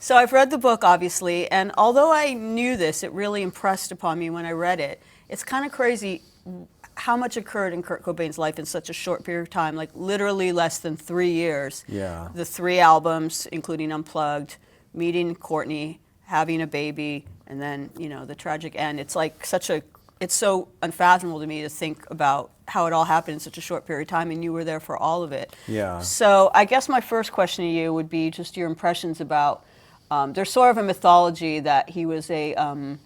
So I've read the book, obviously, and although I knew this, it really impressed upon me when I read it. It's kind of crazy how much occurred in Kurt Cobain's life in such a short period of time, like literally less than 3 years. Yeah. The 3 albums, including Unplugged, meeting Courtney, having a baby, and then, you know, the tragic end. It's like it's so unfathomable to me to think about how it all happened in such a short period of time, and you were there for all of it. Yeah. So I guess my first question to you would be just your impressions about, there's sort of a mythology that he was a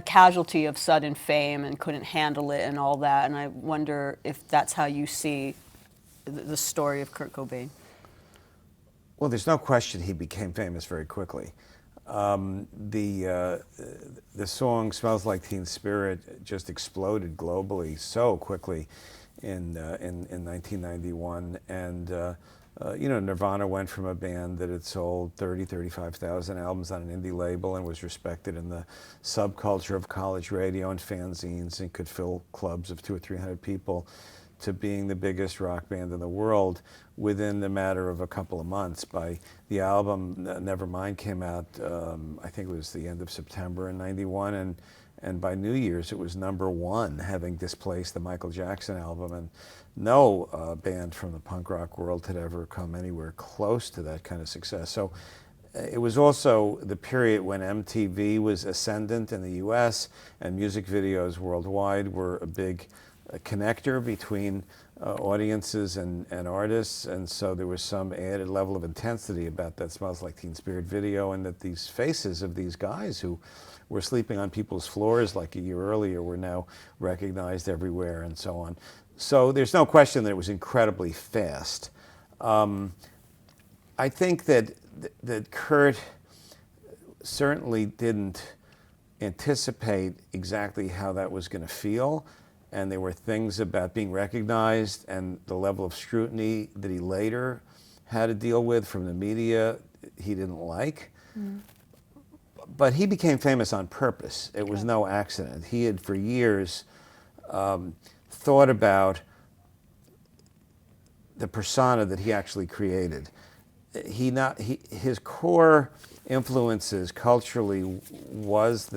casualty of sudden fame and couldn't handle it and all that, and I wonder if that's how you see the story of Kurt Cobain. Well, there's no question he became famous very quickly. The song "Smells Like Teen Spirit" just exploded globally so quickly in 1991, and you know, Nirvana went from a band that had sold 35,000 albums on an indie label and was respected in the subculture of college radio and fanzines and could fill clubs of 200 or 300 people, to being the biggest rock band in the world within the matter of a couple of months. By the album Nevermind came out, I think it was the end of September in '91, and by New Year's it was #1, having displaced the Michael Jackson album, and no band from the punk rock world had ever come anywhere close to that kind of success. So it was also the period when MTV was ascendant in the US, and music videos worldwide were a big connector between audiences and artists, and so there was some added level of intensity about that "Smells Like Teen Spirit" video, and that these faces of these guys who were sleeping on people's floors like a year earlier were now recognized everywhere, and so on. So there's no question that it was incredibly fast. I think that Kurt certainly didn't anticipate exactly how that was going to feel. And there were things about being recognized and the level of scrutiny that he later had to deal with from the media he didn't like. Mm. But he became famous on purpose. It was no accident. He had for years thought about the persona that he actually created. His core influences culturally was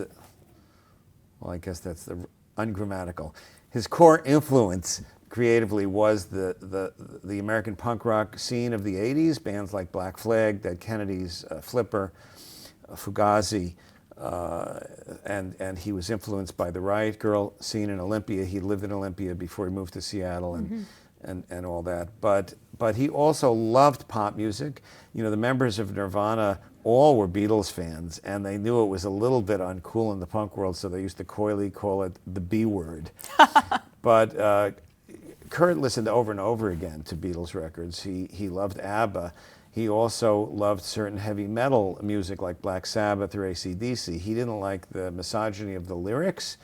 I guess that's the ungrammatical. His core influence creatively was the American punk rock scene of the '80s, bands like Black Flag, Dead Kennedys, Flipper, Fugazi, and he was influenced by the Riot Girl scene in Olympia. He lived in Olympia before he moved to Seattle, and all that. But he also loved pop music. You know, the members of Nirvana all were Beatles fans, and they knew it was a little bit uncool in the punk world, so they used to coyly call it the B word. But Kurt listened over and over again to Beatles records. He loved ABBA. He also loved certain heavy metal music like Black Sabbath or AC/DC. He didn't like the misogyny of the lyrics,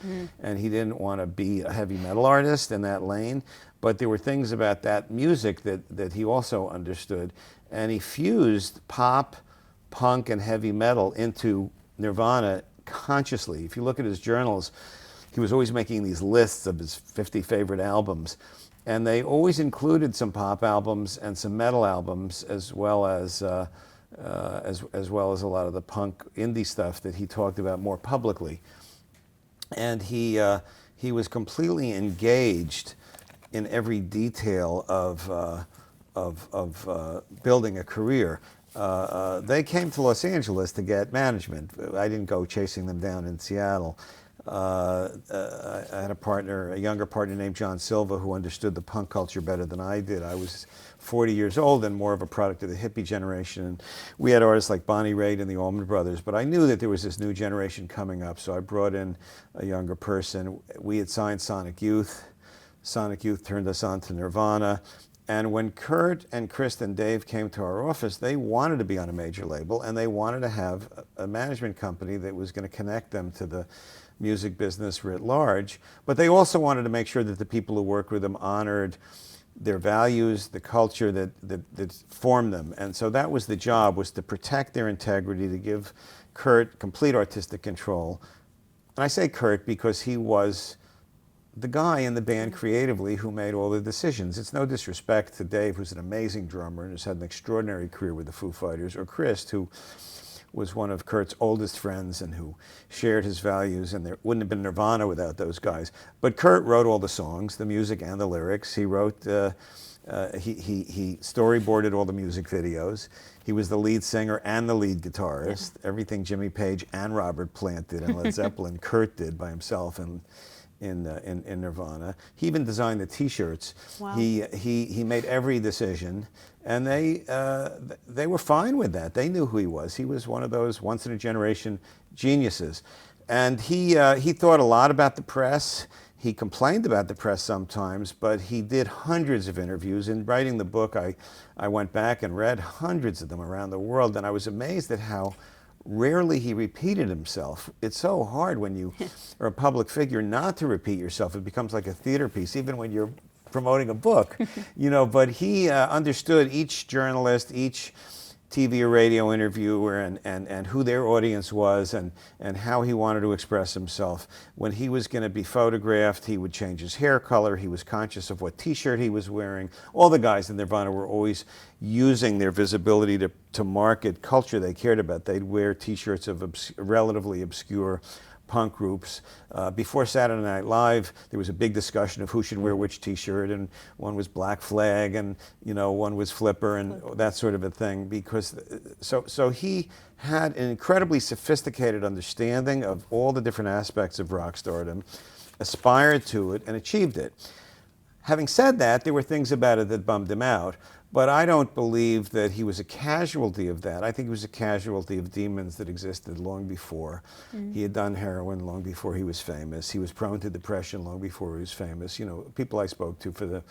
and he didn't want to be a heavy metal artist in that lane. But there were things about that music that he also understood, and he fused pop, punk, and heavy metal into Nirvana consciously. If you look at his journals, he was always making these lists of his 50 favorite albums, and they always included some pop albums and some metal albums, as well as a lot of the punk indie stuff that he talked about more publicly. And he was completely engaged in every detail of building a career. They came to Los Angeles to get management. I didn't go chasing them down in Seattle. I had a younger partner named John Silva, who understood the punk culture better than I did. I was 40 years old and more of a product of the hippie generation. And we had artists like Bonnie Raitt and the Allman Brothers, but I knew that there was this new generation coming up, so I brought in a younger person. We had signed Sonic Youth. Sonic Youth turned us on to Nirvana. And when Kurt and Chris and Dave came to our office, they wanted to be on a major label, and they wanted to have a management company that was going to connect them to the music business writ large. But they also wanted to make sure that the people who worked with them honored their values, the culture that formed them. And so that was the job, was to protect their integrity, to give Kurt complete artistic control. And I say Kurt because he was the guy in the band creatively who made all the decisions. It's no disrespect to Dave, who's an amazing drummer and has had an extraordinary career with the Foo Fighters, or Chris, who was one of Kurt's oldest friends and who shared his values, and there wouldn't have been Nirvana without those guys. But Kurt wrote all the songs, the music and the lyrics. He wrote, he storyboarded all the music videos. He was the lead singer and the lead guitarist. Everything Jimmy Page and Robert Plant did and Led Zeppelin, Kurt did by himself in Nirvana. He even designed the T-shirts. Wow. He made every decision, and they were fine with that. They knew who he was. He was one of those once-in-a-generation geniuses. And he thought a lot about the press. He complained about the press sometimes, but he did hundreds of interviews. In writing the book, I went back and read hundreds of them around the world, and I was amazed at how rarely he repeated himself. It's so hard when you are a public figure not to repeat yourself. It becomes like a theater piece, even when you're promoting a book, you know. But he understood each journalist, each TV or radio interviewer, and who their audience was, and how he wanted to express himself. When he was going to be photographed, he would change his hair color. He was conscious of what T-shirt he was wearing. All the guys in Nirvana were always using their visibility to market culture they cared about. They'd wear T-shirts of relatively obscure punk groups. Before Saturday Night Live, there was a big discussion of who should wear which T-shirt, and one was Black Flag, and one was Flipper, and that sort of a thing. Because so he had an incredibly sophisticated understanding of all the different aspects of rock stardom, aspired to it, and achieved it. Having said that, there were things about it that bummed him out. But I don't believe that he was a casualty of that. I think he was a casualty of demons that existed long before. He had done heroin long before he was famous. He was prone to depression long before he was famous. People I spoke to for the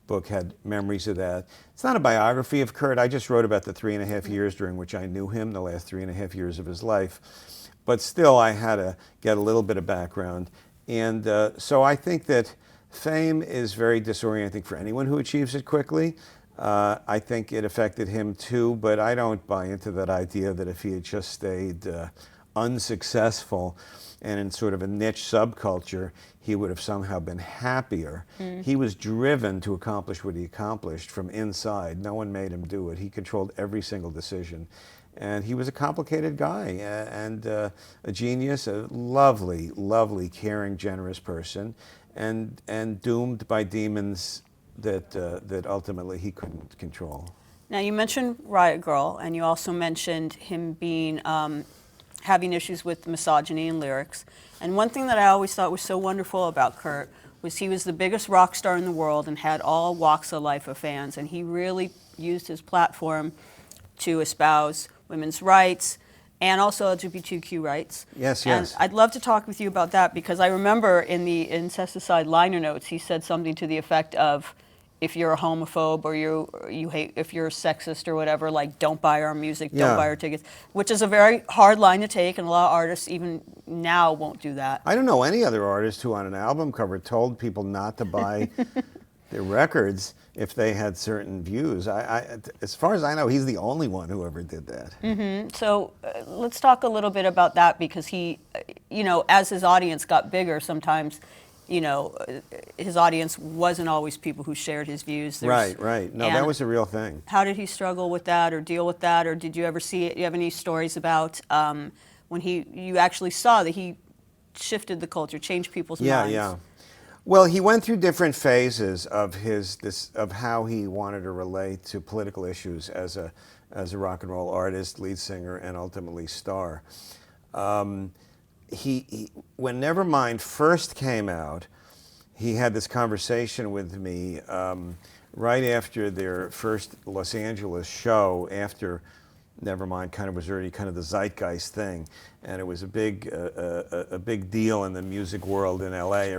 book had memories of that. It's not a biography of Kurt. I just wrote about the 3.5 years during which I knew him, the last 3.5 years of his life. But still, I had to get a little bit of background. And so I think that fame is very disorienting for anyone who achieves it quickly. I think it affected him too, but I don't buy into that idea that if he had just stayed unsuccessful and in sort of a niche subculture, he would have somehow been happier. He was driven to accomplish what he accomplished from inside. No one made him do it. He controlled every single decision. And he was a complicated guy and a genius, a lovely, lovely, caring, generous person, and doomed by demons that ultimately he couldn't control. Now, you mentioned Riot Grrrl, and you also mentioned him being having issues with misogyny in lyrics. And one thing that I always thought was so wonderful about Kurt was he was the biggest rock star in the world and had all walks of life of fans, and he really used his platform to espouse women's rights and also LGBTQ rights. Yes. And I'd love to talk with you about that, because I remember in the Incesticide liner notes, he said something to the effect of, if you're a homophobe or you hate, if you're a sexist or whatever, like, don't buy our music, don't buy our tickets, which is a very hard line to take, and a lot of artists even now won't do that. I don't know any other artist who on an album cover told people not to buy their records if they had certain views. As far as I know, he's the only one who ever did that. So let's talk a little bit about that, because he, as his audience got bigger, sometimes his audience wasn't always people who shared his views. Right. No, that was a real thing. How did he struggle with that or deal with that? Or did you ever see it? Do you have any stories about when you actually saw that he shifted the culture, changed people's minds? Yeah. Well, he went through different phases of of how he wanted to relate to political issues as a rock and roll artist, lead singer, and ultimately star. When Nevermind first came out, he had this conversation with me right after their first Los Angeles show, after Nevermind kind of was already kind of the zeitgeist thing, and it was a big deal in the music world in LA. A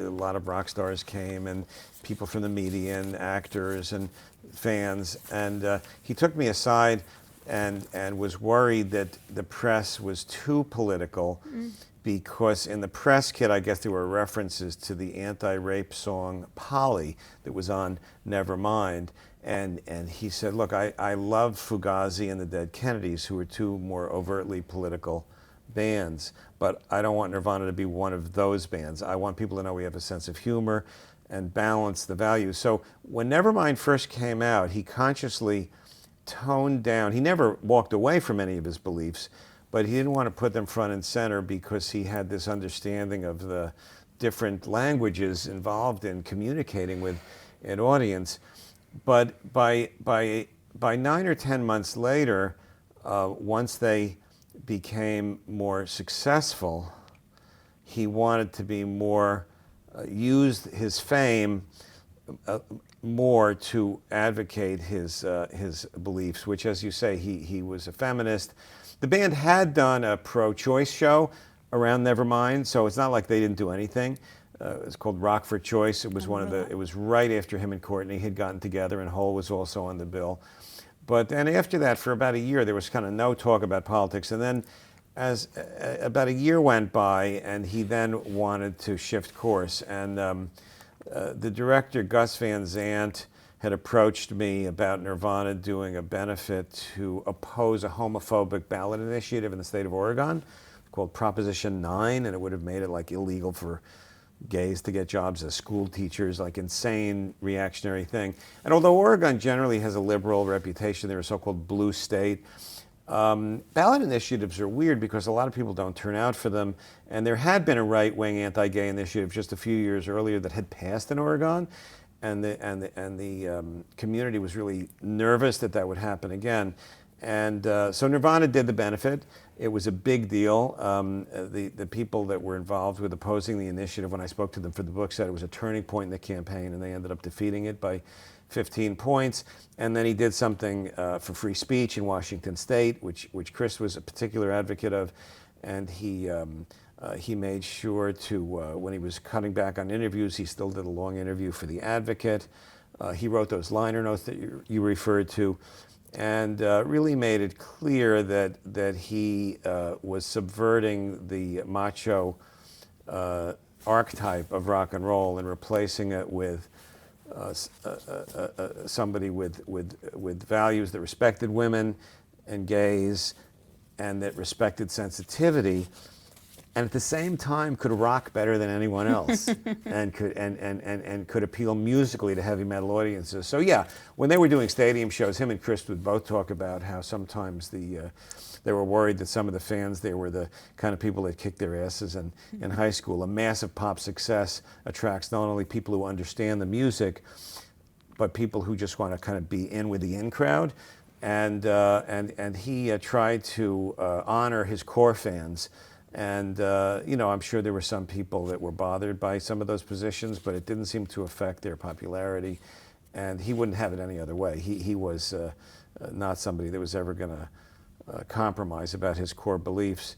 lot of rock stars came, and people from the media and actors and fans, and he took me aside and was worried that the press was too political, because in the press kit, I guess there were references to the anti-rape song Polly that was on Nevermind. And he said, look, I love Fugazi and the Dead Kennedys, who are two more overtly political bands, but I don't want Nirvana to be one of those bands. I want people to know we have a sense of humor and balance the values. So when Nevermind first came out, he consciously toned down. He never walked away from any of his beliefs, but he didn't want to put them front and center because he had this understanding of the different languages involved in communicating with an audience. But by 9 or 10 months later, once they became more successful, he wanted to be more, used his fame more to advocate his beliefs, which, as you say, he was a feminist. The band had done a pro-choice show around Nevermind, so it's not like they didn't do anything. It was called Rock for Choice. It was it was right after him and Courtney had gotten together, and Hole was also on the bill. But then after that, for about a year, there was kind of no talk about politics. And then as about a year went by, and he then wanted to shift course. And the director, Gus Van Sant, had approached me about Nirvana doing a benefit to oppose a homophobic ballot initiative in the state of Oregon called Proposition 9, and it would have made it like illegal for gays to get jobs as school teachers, like insane reactionary thing. And although Oregon generally has a liberal reputation, they're a so-called blue state, ballot initiatives are weird because a lot of people don't turn out for them. And there had been a right-wing anti-gay initiative just a few years earlier that had passed in Oregon, and the community was really nervous that that would happen again. And so Nirvana did the benefit. It was a big deal. The people that were involved with opposing the initiative, when I spoke to them for the book, said it was a turning point in the campaign, and they ended up defeating it by 15 points. And then he did something for free speech in Washington State, which Chris was a particular advocate of, and he made sure to, when he was cutting back on interviews, he still did a long interview for The Advocate. He wrote those liner notes that you referred to, and really made it clear that he was subverting the macho archetype of rock and roll and replacing it with somebody with values that respected women and gays and that respected sensitivity, and at the same time could rock better than anyone else and could appeal musically to heavy metal audiences. So yeah, when they were doing stadium shows, him and Chris would both talk about how sometimes they were worried that some of the fans there were the kind of people that kicked their asses in high school. A massive pop success attracts not only people who understand the music, but people who just want to kind of be in with the in crowd. And he tried to honor his core fans. And, I'm sure there were some people that were bothered by some of those positions, but it didn't seem to affect their popularity. And he wouldn't have it any other way. He was not somebody that was ever going to compromise about his core beliefs.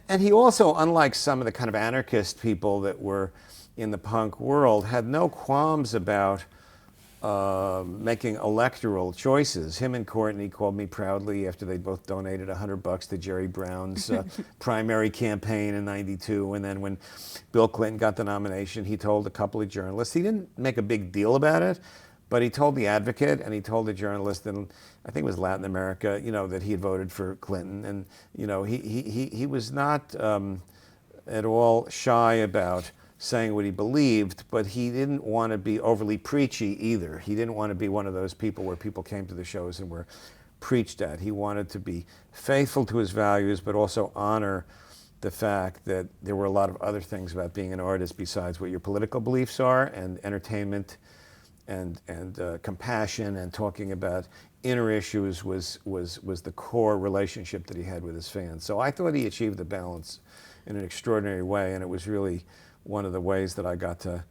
And he also, unlike some of the kind of anarchist people that were in the punk world, had no qualms about making electoral choices. Him and Courtney called me proudly after they both donated $100 to Jerry Brown's primary campaign in '92. And then when Bill Clinton got the nomination, he told a couple of journalists, he didn't make a big deal about it, but he told The Advocate and he told the journalist in, I think it was Latin America, that he had voted for Clinton. And, he was not at all shy about saying what he believed, but he didn't want to be overly preachy either. He didn't want to be one of those people where people came to the shows and were preached at. He wanted to be faithful to his values, but also honor the fact that there were a lot of other things about being an artist besides what your political beliefs are, and entertainment and compassion and talking about inner issues was the core relationship that he had with his fans. So I thought he achieved the balance in an extraordinary way, and it was really one of the ways that I got to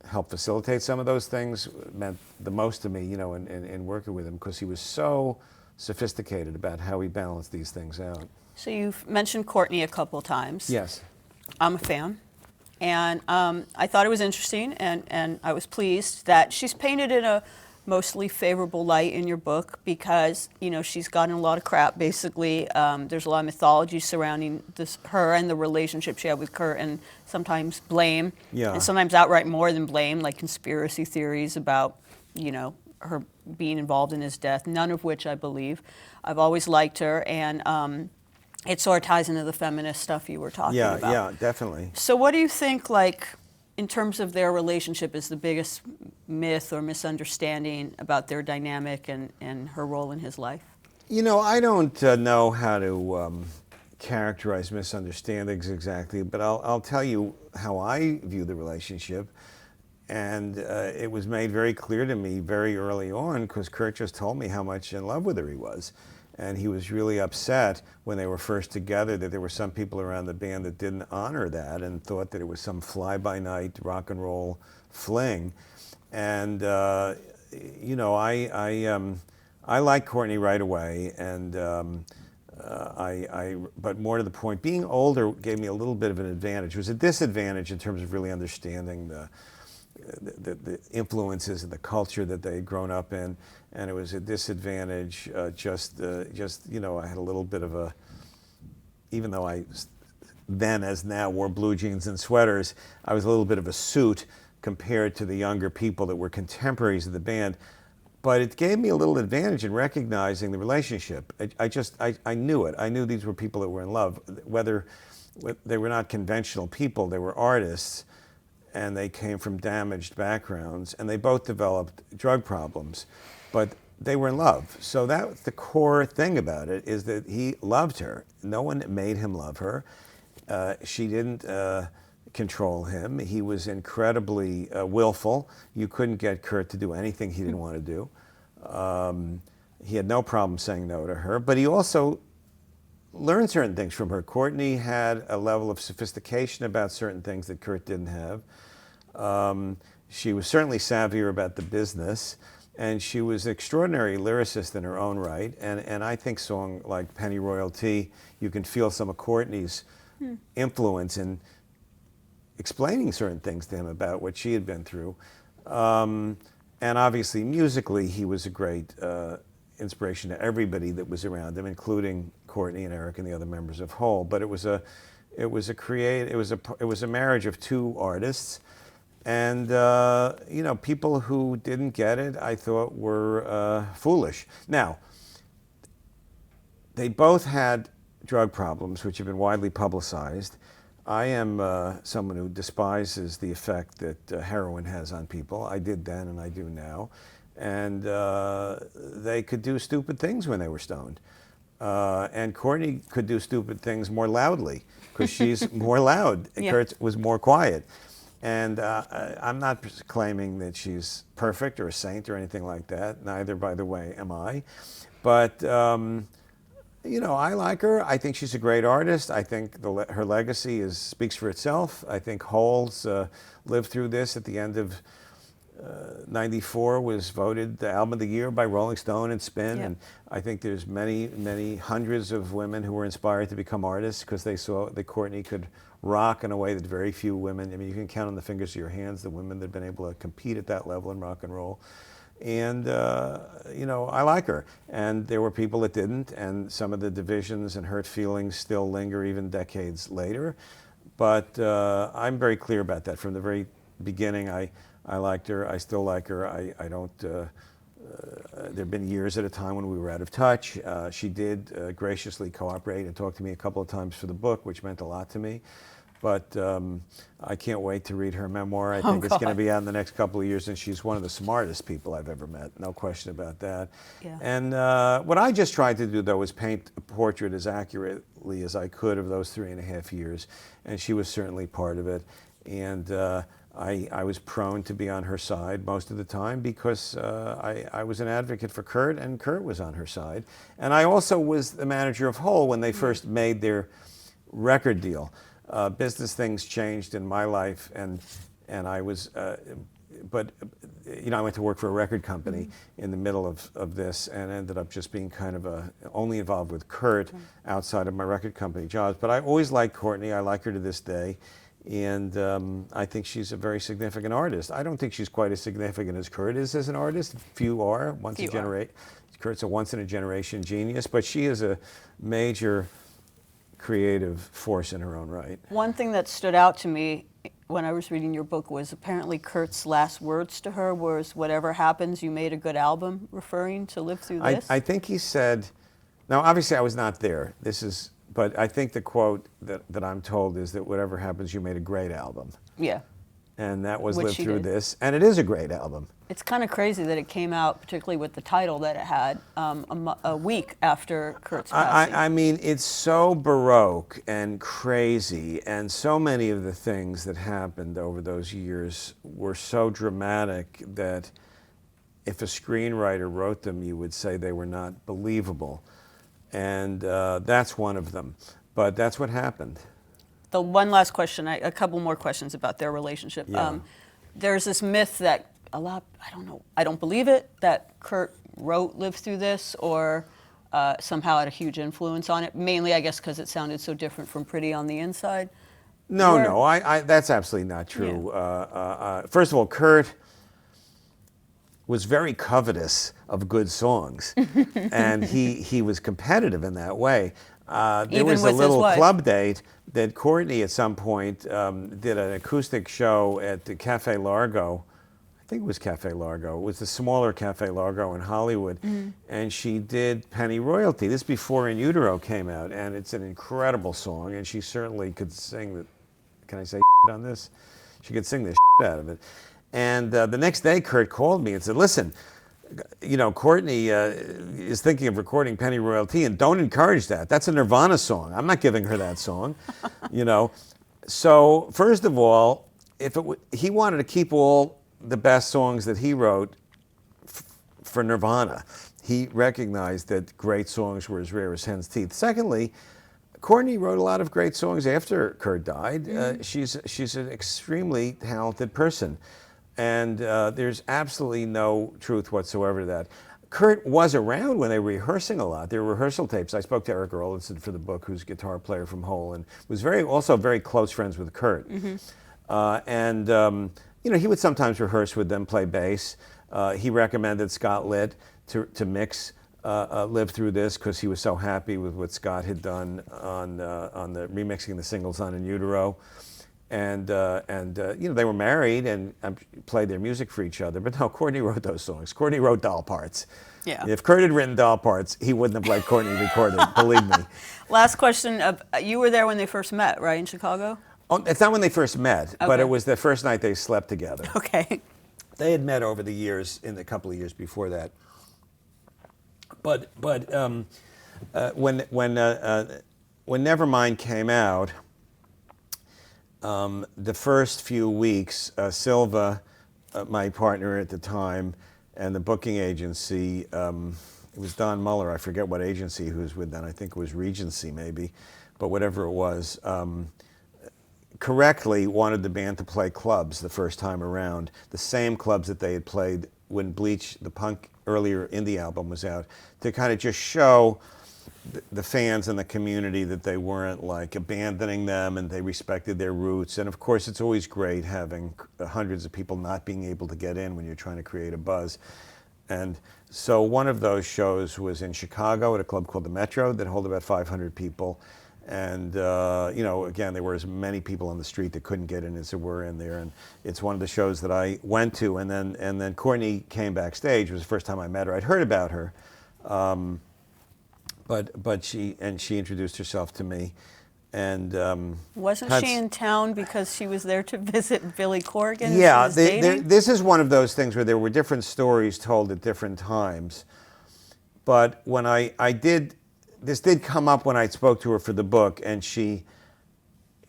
help facilitate some of those things. It meant the most to me, in working with him, because he was so sophisticated about how he balanced these things out. So you've mentioned Courtney a couple of times. Yes. I'm a fan. And I thought it was interesting, and I was pleased that she's painted in a mostly favorable light in your book because, she's gotten a lot of crap, basically. There's a lot of mythology surrounding her and the relationship she had with Kurt, and sometimes blame, and sometimes outright more than blame, like conspiracy theories about, her being involved in his death, none of which I believe. I've always liked her, and it sort of ties into the feminist stuff you were talking about. Yeah, definitely. So what do you think, in terms of their relationship, is the biggest myth or misunderstanding about their dynamic and her role in his life? You know, I don't know how to characterize misunderstandings exactly, but I'll tell you how I view the relationship. And it was made very clear to me very early on, because Kurt just told me how much in love with her he was. And he was really upset when they were first together that there were some people around the band that didn't honor that and thought that it was some fly-by-night rock and roll fling. And, you know, I liked Courtney right away, and but more to the point, being older gave me a little bit of an advantage. It was a disadvantage in terms of really understanding the influences of the culture that they had grown up in, and it was a disadvantage just you know, I had a little bit of a, even though I then as now wore blue jeans and sweaters, I was a little bit of a suit compared to the younger people that were contemporaries of the band. But it gave me a little advantage in recognizing the relationship. I knew it. I knew these were people that were in love. Whether they were not conventional people, they were artists, and they came from damaged backgrounds, and they both developed drug problems, but they were in love. So that's the core thing about it, is that he loved her. No one made him love her. She didn't control him. He was incredibly willful. You couldn't get Kurt to do anything he didn't want to do. He had no problem saying no to her, but he also learned certain things from her. Courtney had a level of sophistication about certain things that Kurt didn't have. She was certainly savvier about the business, and she was an extraordinary lyricist in her own right. And I think song like Penny Royalty, you can feel some of Courtney's influence in explaining certain things to him about what she had been through. And obviously musically, he was a great inspiration to everybody that was around him, including Courtney and Eric and the other members of Hole. But it was a marriage of two artists, and you know, people who didn't get it, I thought, were foolish. Now, they both had drug problems, which have been widely publicized. I am someone who despises the effect that heroin has on people. I did then, and I do now. And they could do stupid things when they were stoned. And Courtney could do stupid things more loudly, because she's more loud. Yeah. Kurt was more quiet. And I'm not claiming that she's perfect or a saint or anything like that. Neither, by the way, am I. But you know, I like her. I think she's a great artist. I think her legacy speaks for itself. I think Hole's lived through this. At the end of '94, was voted the album of the year by Rolling Stone and Spin. Yeah. And I think there's many, many hundreds of women who were inspired to become artists because they saw that Courtney could rock in a way that very few women, I mean, you can count on the fingers of your hands the women that have been able to compete at that level in rock and roll. And, you know, I like her. And there were people that didn't, and some of the divisions and hurt feelings still linger even decades later. But I'm very clear about that. From the very beginning, I liked her. I still like her. I don't, there have been years at a time when we were out of touch. She did graciously cooperate and talk to me a couple of times for the book, which meant a lot to me. But I can't wait to read her memoir. I think it's going to be out in the next couple of years, and she's one of the smartest people I've ever met, no question about that. Yeah. And what I just tried to do, though, was paint a portrait as accurately as I could of those 3.5 years, and she was certainly part of it. And I was prone to be on her side most of the time because I was an advocate for Kurt, and Kurt was on her side. And I also was the manager of Hole when they first made their record deal. Business things changed in my life, and I was, but you know, I went to work for a record company in the middle of this, and ended up just being kind of only involved with Kurt outside of my record company jobs. But I always liked Courtney. I like her to this day, and I think she's a very significant artist. I don't think she's quite as significant as Kurt is as an artist. Few are. Kurt's a once-in-a-generation genius, but she is a major creative force in her own right. One thing that stood out to me when I was reading your book was apparently Kurt's last words to her was, "Whatever happens, you made a good album," referring to Live Through This. I think he said, now obviously I was not there, but I think the quote that I'm told is that whatever happens, you made a great album. Yeah. and that was Which Live she Through did. This, and it is a great album. It's kind of crazy that it came out, particularly with the title that it had, a week after Kurt's passing. I mean, it's so baroque and crazy, and so many of the things that happened over those years were so dramatic that if a screenwriter wrote them, you would say they were not believable. And that's one of them. But that's what happened. The one last question, a couple more questions about their relationship. Yeah. There's this myth that I don't believe it, that Kurt wrote Live Through This or somehow had a huge influence on it. Mainly, I guess, because it sounded so different from Pretty on the Inside. No, that's absolutely not true. Yeah. First of all, Kurt was very covetous of good songs, and he was competitive in that way. There Even was a with his little wife. club date that Courtney at some point did an acoustic show at the Cafe Largo. I think it was Cafe Largo. It was the smaller Cafe Largo in Hollywood, and she did Penny Royalty. This before In Utero came out, and it's an incredible song, and she certainly could sing the, can I say on this? She could sing the out of it. And the next day, Kurt called me and said, listen, you know, Courtney is thinking of recording Penny Royalty, and don't encourage that. That's a Nirvana song. I'm not giving her that song, you know. So first of all, he wanted to keep all the best songs that he wrote for Nirvana. He recognized that great songs were as rare as hen's teeth. Secondly, Courtney wrote a lot of great songs after Kurt died. She's an extremely talented person. And there's absolutely no truth whatsoever to that. Kurt was around when they were rehearsing a lot. There were rehearsal tapes. I spoke to Eric Erlandson for the book, who's a guitar player from Hole, and was also very close friends with Kurt. You know, he would sometimes rehearse with them, play bass. He recommended Scott Litt to mix Live Through This because he was so happy with what Scott had done on the remixing the singles on In Utero. And you know, they were married and played their music for each other. But no, Courtney wrote those songs. Courtney wrote doll parts. Yeah. If Kurt had written doll parts, he wouldn't have let Courtney record it, believe me. Last question. You were there when they first met, right, in Chicago? Oh, it's not when they first met, but Okay. it was the first night they slept together. Okay. They had met over the years, in a couple of years before that. But when Nevermind came out, the first few weeks, Silva, my partner at the time, and the booking agency, it was Don Muller, I forget what agency he was with then, I think it was Regency maybe, but whatever it was, correctly wanted the band to play clubs the first time around, the same clubs that they had played when Bleach, the punk earlier indie album was out, to kind of just show the fans and the community that they weren't like abandoning them and they respected their roots. And of course, it's always great having hundreds of people not being able to get in when you're trying to create a buzz. And so one of those shows was in Chicago at a club called the Metro that held about 500 people. And, you know, again, there were as many people on the street that couldn't get in as there were in there. And it's one of the shows that I went to. And then Courtney came backstage. It was the first time I met her. I'd heard about her. But she introduced herself to me. And Wasn't she in town because she was there to visit Billy Corrigan? yeah, and she was dating? this is one of those things where there were different stories told at different times. But when this did come up when I spoke to her for the book, and she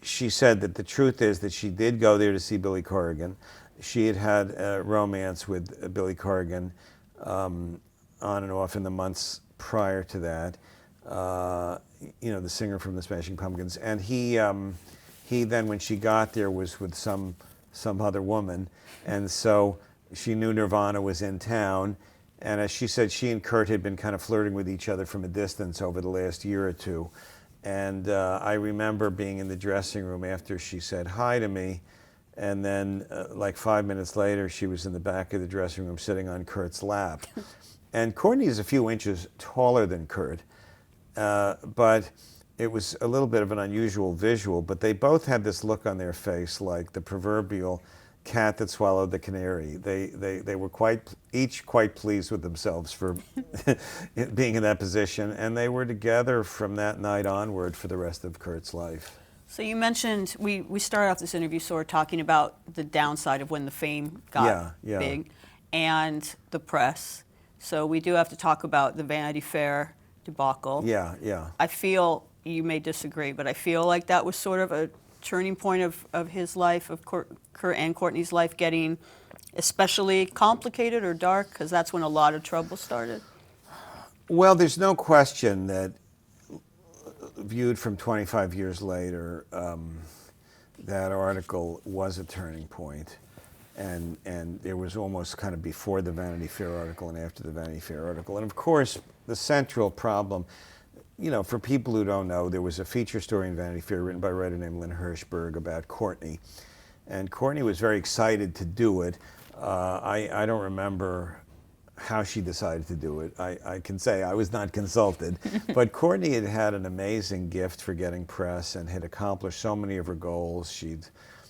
said that the truth is that she did go there to see Billy Corrigan. She had had a romance with Billy Corrigan on and off in the months prior to that. You know, the singer from the Smashing Pumpkins, and he then, when she got there, was with some other woman, and so she knew Nirvana was in town. And as she said, she and Kurt had been kind of flirting with each other from a distance over the last year or two. And I remember being in the dressing room after she said hi to me. And then like 5 minutes later, she was in the back of the dressing room sitting on Kurt's lap. And Courtney is a few inches taller than Kurt. But it was a little bit of an unusual visual. But they both had this look on their face like the proverbial cat that swallowed the canary. They were each quite pleased with themselves for being in that position, and they were together from that night onward for the rest of Kurt's life. So you mentioned, we started off this interview sort of talking about the downside of when the fame got big and the press. So we do have to talk about the Vanity Fair debacle. Yeah. I feel, you may disagree, but I feel like that was sort of a turning point of his life, of Kurt and Courtney's life, getting especially complicated or dark, because that's when a lot of trouble started. Well, there's no question that, viewed from 25 years later, that article was a turning point. And there was almost kind of before the Vanity Fair article and after the Vanity Fair article. And of course, the central problem, you know, for people who don't know, there was a feature story in Vanity Fair written by a writer named Lynn Hirschberg about Courtney. And Courtney was very excited to do it. I don't remember how she decided to do it. I can say I was not consulted. But Courtney had had an amazing gift for getting press and had accomplished so many of her goals. She'd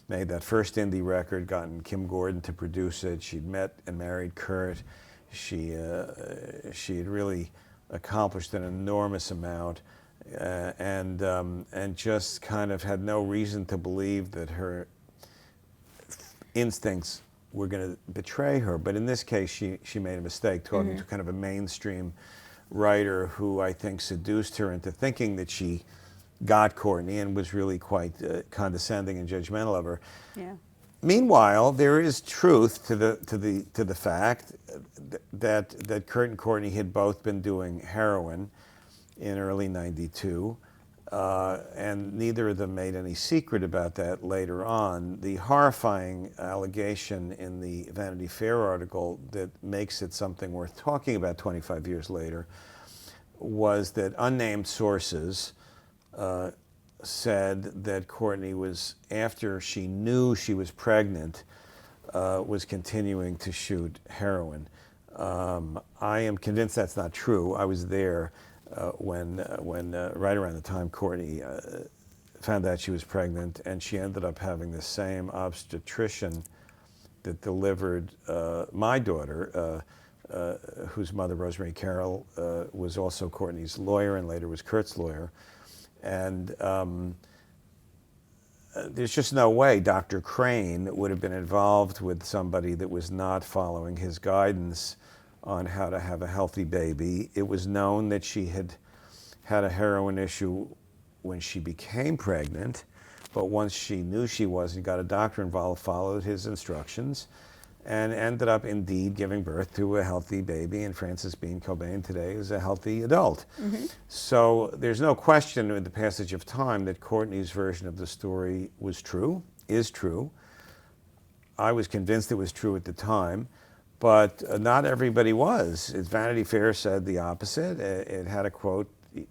made that first indie record, gotten Kim Gordon to produce it. She'd met and married Kurt. She had really accomplished an enormous amount, and just kind of had no reason to believe that her instincts were going to betray her. But in this case, she made a mistake, talking to kind of a mainstream writer who I think seduced her into thinking that she got Courtney and was really quite condescending and judgmental of her. Yeah. Meanwhile, there is truth to the fact that Kurt and Courtney had both been doing heroin in early '92, and neither of them made any secret about that later on. The horrifying allegation in the Vanity Fair article that makes it something worth talking about 25 years later was that unnamed sources said that Courtney was, after she knew she was pregnant, was continuing to shoot heroin. I am convinced that's not true. I was there when right around the time Courtney found out she was pregnant, and she ended up having the same obstetrician that delivered my daughter, whose mother, Rosemary Carroll, was also Courtney's lawyer and later was Kurt's lawyer. And there's just no way Dr. Crane would have been involved with somebody that was not following his guidance on how to have a healthy baby. It was known that she had had a heroin issue when she became pregnant, but once she knew she was and got a doctor involved, followed his instructions, and ended up indeed giving birth to a healthy baby, and Frances Bean Cobain today is a healthy adult. So there's no question with the passage of time that Courtney's version of the story was true, is true. I was convinced it was true at the time, but not everybody was. Vanity Fair said the opposite. It had a quote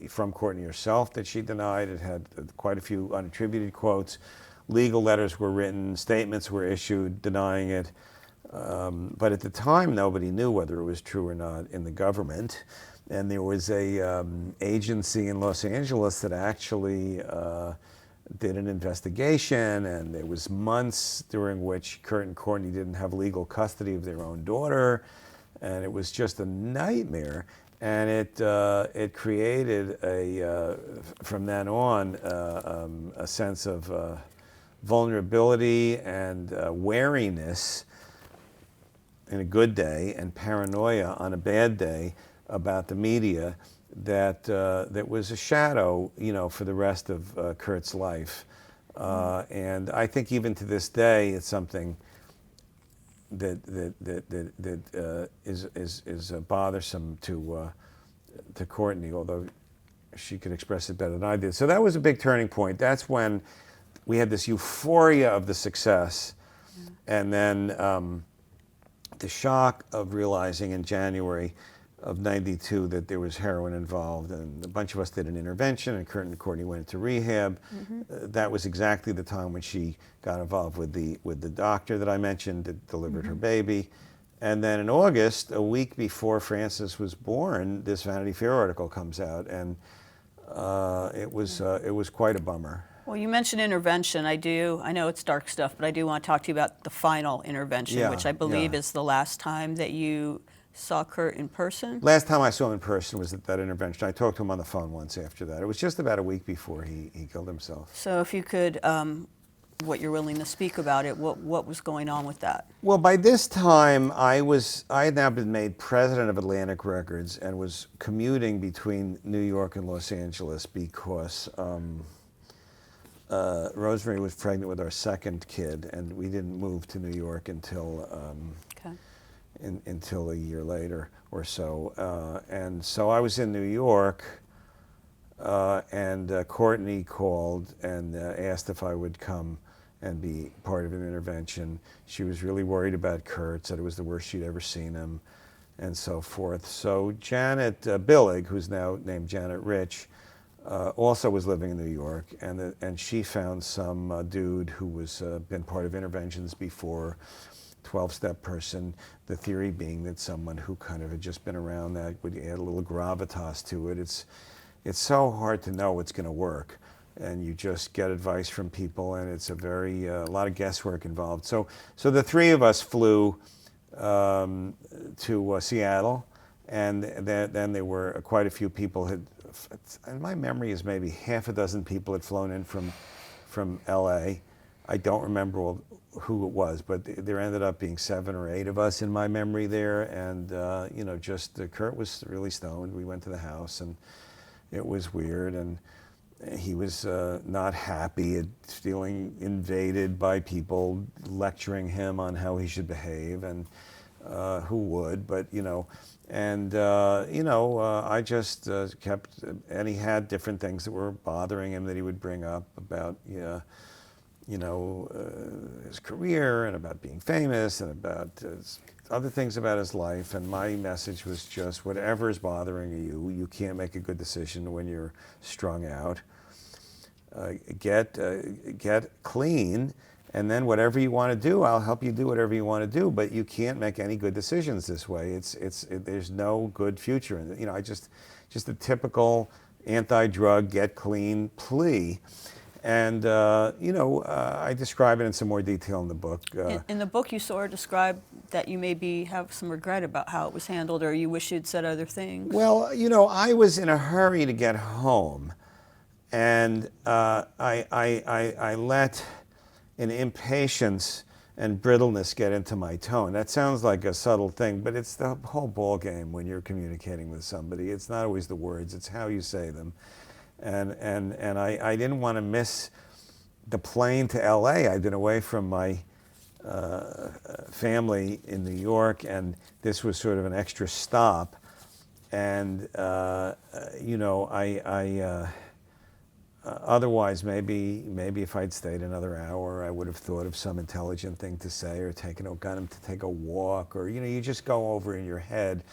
from Courtney herself that she denied. It had quite a few unattributed quotes. Legal letters were written, statements were issued denying it. But at the time, nobody knew whether it was true or not in the government. And there was a agency in Los Angeles that actually did an investigation, and there was months during which Kurt and Courtney didn't have legal custody of their own daughter, and it was just a nightmare. And it created from then on a sense of vulnerability and wariness in a good day and paranoia on a bad day about the media that was a shadow, you know, for the rest of Kurt's life. And I think even to this day, it's something that is bothersome to Courtney, although she could express it better than I did. So that was a big turning point. That's when we had this euphoria of the success, and then the shock of realizing in January of '92 that there was heroin involved, and a bunch of us did an intervention, and Kurt and Courtney went into rehab. That was exactly the time when she got involved with the doctor that I mentioned that delivered her baby. And then in August, a week before Frances was born, this Vanity Fair article comes out, and it was quite a bummer. Well, you mentioned intervention. I know it's dark stuff, but I do want to talk to you about the final intervention, which I believe is the last time that you saw Kurt in person? Last time I saw him in person was at that intervention. I talked to him on the phone once after that. It was just about a week before he killed himself. So if you could, what you're willing to speak about it, what was going on with that? Well, by this time, I had now been made president of Atlantic Records and was commuting between New York and Los Angeles because Rosemary was pregnant with our second kid, and we didn't move to New York until Okay. until a year later or so. And so I was in New York, and Courtney called and asked if I would come and be part of an intervention. She was really worried about Kurt, said it was the worst she'd ever seen him, and so forth. So Janet Billig, who's now named Janet Rich, also was living in New York, and she found some dude who was been part of interventions before, 12-step person, the theory being that someone who kind of had just been around that would add a little gravitas to it. It's so hard to know what's going to work, and you just get advice from people, and it's a lot of guesswork involved. So the three of us flew to Seattle, and then there were quite a few people and my memory is maybe half a dozen people had flown in from LA. I don't remember who it was, but there ended up being 7 or 8 of us in my memory there, and Kurt was really stoned. We went to the house, and it was weird, and he was not happy at feeling invaded by people lecturing him on how he should behave, and who would, but I just kept, and he had different things that were bothering him that he would bring up about, his career and about being famous and about other things about his life. And my message was just, whatever is bothering you, you can't make a good decision when you're strung out. Get clean. And then whatever you want to do, I'll help you do whatever you want to do. But you can't make any good decisions this way. There's no good future in it. Just a typical anti-drug, get clean plea. And I describe it in some more detail in the book. In the book, you sort of describe that you maybe have some regret about how it was handled, or you wish you'd said other things. Well, I was in a hurry to get home, and I let an impatience and brittleness get into my tone. That sounds like a subtle thing, but it's the whole ball game when you're communicating with somebody. It's not always the words, it's how you say them. And I didn't want to miss the plane to LA. I'd been away from my family in New York, and this was sort of an extra stop. And otherwise, maybe if I'd stayed another hour, I would have thought of some intelligent thing to say, or got him to take a walk, or you just go over in your head,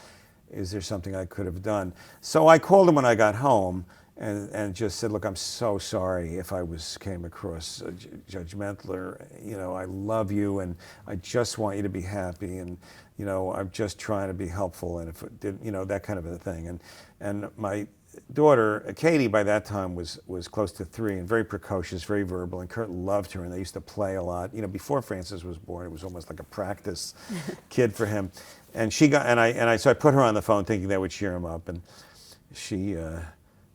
is there something I could have done? So I called him when I got home and just said, look, I'm so sorry if I came across judgmental, or I love you and I just want you to be happy, and I'm just trying to be helpful, and if it did, that kind of a thing. And my daughter, Katie, by that time was close to 3 and very precocious, very verbal, and Kurt loved her, and they used to play a lot. Before Francis was born, it was almost like a practice kid for him. And so I put her on the phone thinking that would cheer him up, and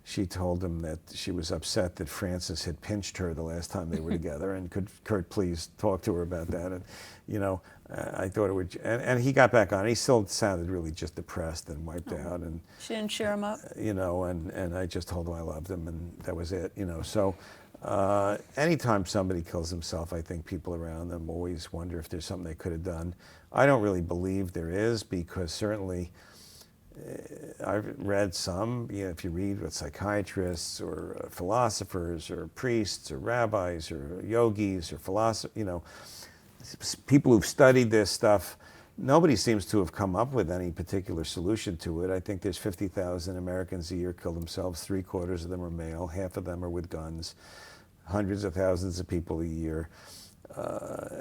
she told him that she was upset that Francis had pinched her the last time they were together, and could Kurt please talk to her about that? And I thought it would, and he got back on. He still sounded really just depressed and wiped out, and She didn't cheer him up? and I just told him I loved him, and that was it. So anytime somebody kills himself, I think people around them always wonder if there's something they could have done. I don't really believe there is, because certainly I've read some, if you read what psychiatrists or philosophers or priests or rabbis or yogis or philosophers, people who've studied this stuff, nobody seems to have come up with any particular solution to it. I think there's 50,000 Americans a year kill themselves. 3/4 of them are male, half of them are with guns, hundreds of thousands of people a year.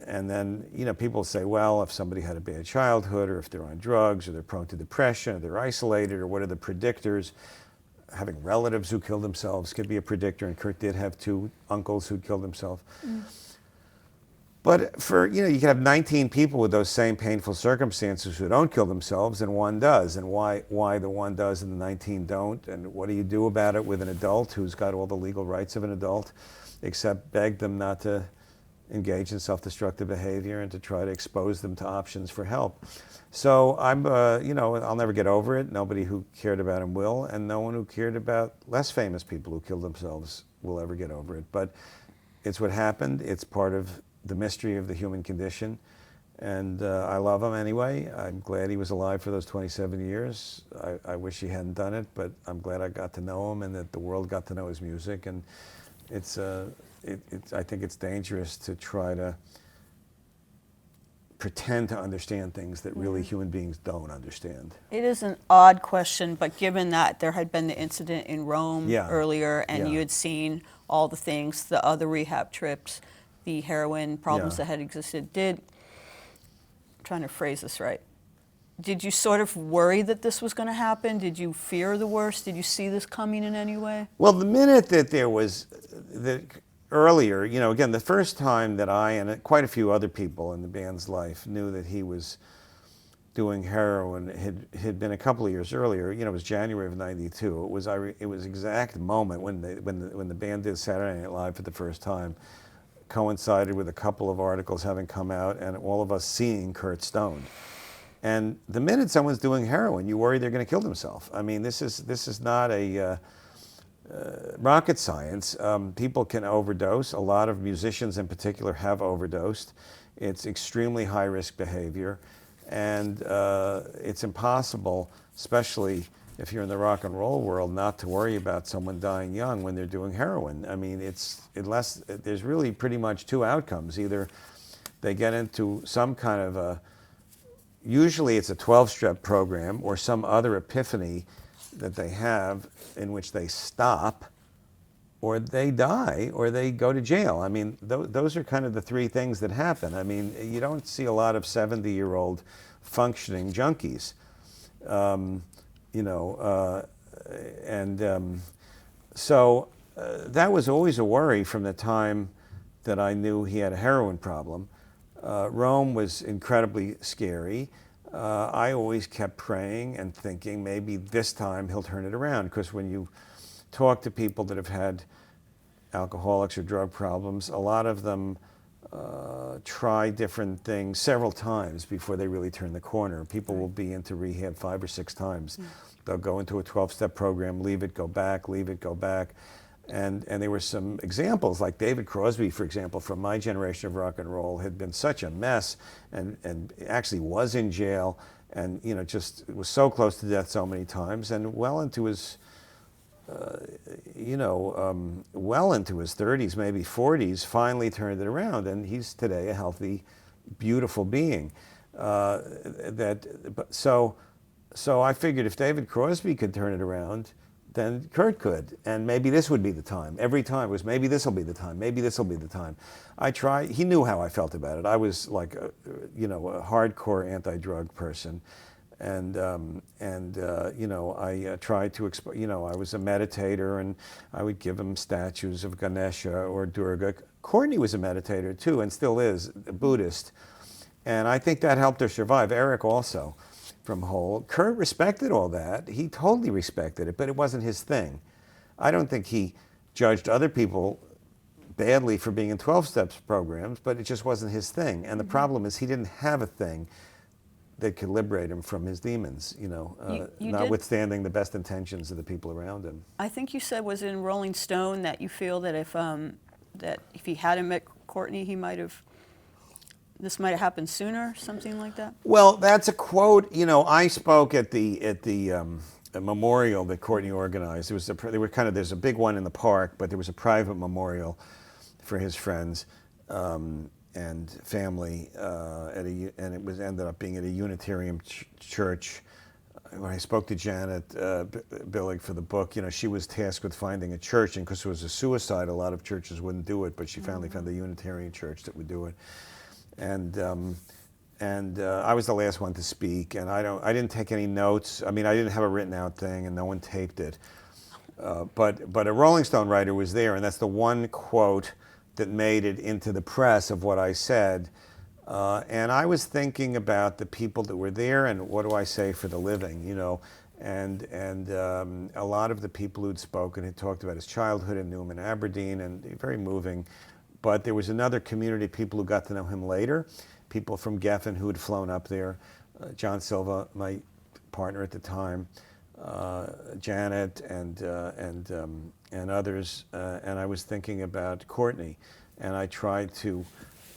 And then, people say, well, if somebody had a bad childhood, or if they're on drugs, or they're prone to depression, or they're isolated, or what are the predictors? Having relatives who killed themselves could be a predictor, and Kurt did have 2 uncles who'd killed themselves. But for, you can have 19 people with those same painful circumstances who don't kill themselves, and one does. And why the one does and the 19 don't, and what do you do about it with an adult who's got all the legal rights of an adult, except beg them not to engage in self-destructive behavior and to try to expose them to options for help. So I'm, I'll never get over it. Nobody who cared about him will, and no one who cared about less famous people who killed themselves will ever get over it. But it's what happened. It's part of the mystery of the human condition, and I love him anyway. I'm glad he was alive for those 27 years. I wish he hadn't done it, but I'm glad I got to know him and that the world got to know his music. And I think it's dangerous to try to pretend to understand things that really human beings don't understand. It is an odd question, but given that there had been the incident in Rome earlier, and you had seen all the things, the other rehab trips, the heroin problems that had existed, I'm trying to phrase this right, did you sort of worry that this was going to happen? Did you fear the worst? Did you see this coming in any way? Well, the minute that there was, earlier, again, the first time that I and quite a few other people in the band's life knew that he was doing heroin had been a couple of years earlier. It was January of '92. It was exact moment when the band did Saturday Night Live for the first time, coincided with a couple of articles having come out and all of us seeing Kurt stoned. And the minute someone's doing heroin, you worry they're going to kill themselves. I mean, this is not a rocket science. People can overdose. A lot of musicians in particular have overdosed. It's extremely high-risk behavior, and it's impossible, especially if you're in the rock and roll world, not to worry about someone dying young when they're doing heroin. I mean, there's really pretty much two outcomes. Either they get into some kind of usually it's a 12-step program or some other epiphany that they have in which they stop, or they die, or they go to jail. I mean, those are kind of the three things that happen. I mean, you don't see a lot of 70-year-old functioning junkies. So that was always a worry from the time that I knew he had a heroin problem. Rome was incredibly scary. I always kept praying and thinking maybe this time he'll turn it around, because when you talk to people that have had alcoholics or drug problems, a lot of them try different things several times before they really turn the corner. People will be into rehab 5 or 6 times. They'll go into a 12-step program, leave it, go back, leave it, go back. And there were some examples, like David Crosby, for example, from my generation of rock and roll, had been such a mess and actually was in jail and, just was so close to death so many times, and well into his, well into his 30s, maybe 40s, finally turned it around, and he's today a healthy, beautiful being. So I figured if David Crosby could turn it around, then Kurt could, and maybe this would be the time. Every time it was, maybe this will be the time, maybe this will be the time. He knew how I felt about it. I was like a hardcore anti-drug person, and I tried to, I was a meditator, and I would give him statues of Ganesha or Durga. Courtney was a meditator too, and still is, a Buddhist, and I think that helped her survive. Eric also, from Hole. Kurt respected all that. He totally respected it, but it wasn't his thing. I don't think he judged other people badly for being in 12-steps programs, but it just wasn't his thing. And the problem is he didn't have a thing that could liberate him from his demons, notwithstanding the best intentions of the people around him. I think you said, was it in Rolling Stone, that you feel that if he hadn't met Courtney, this might have happened sooner, something like that? Well, that's a quote. I spoke at the memorial that Courtney organized. There's a big one in the park, but there was a private memorial for his friends and family, and it ended up being at a Unitarian church. When I spoke to Janet Billig for the book, she was tasked with finding a church, and because it was a suicide, a lot of churches wouldn't do it, but she finally found the Unitarian church that would do it. And I was the last one to speak, and I didn't take any notes. I mean, I didn't have a written out thing, and no one taped it. But a Rolling Stone writer was there, and that's the one quote that made it into the press of what I said. And I was thinking about the people that were there and what do I say for the living, you know. And a lot of the people who'd spoken had talked about his childhood in Newham and Aberdeen, and very moving. But there was another community of people who got to know him later, people from Geffen who had flown up there, John Silva, my partner at the time, Janet, and others. And I was thinking about Courtney, and I tried to,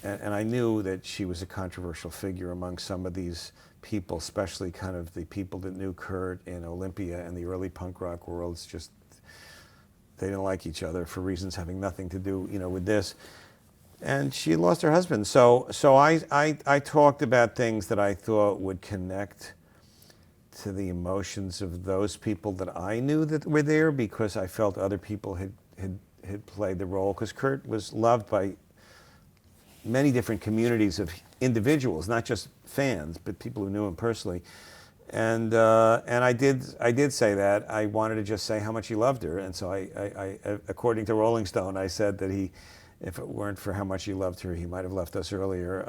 and I knew that she was a controversial figure among some of these people, especially kind of the people that knew Kurt in Olympia and the early punk rock world. It's just, they didn't like each other for reasons having nothing to do, you know, with this. And she lost her husband. So I talked about things that I thought would connect to the emotions of those people that I knew that were there, because I felt other people had played the role. Because Kurt was loved by many different communities of individuals, not just fans, but people who knew him personally. And I did say that. I wanted to just say how much he loved her. And so I according to Rolling Stone, I said that if it weren't for how much he loved her, he might have left us earlier.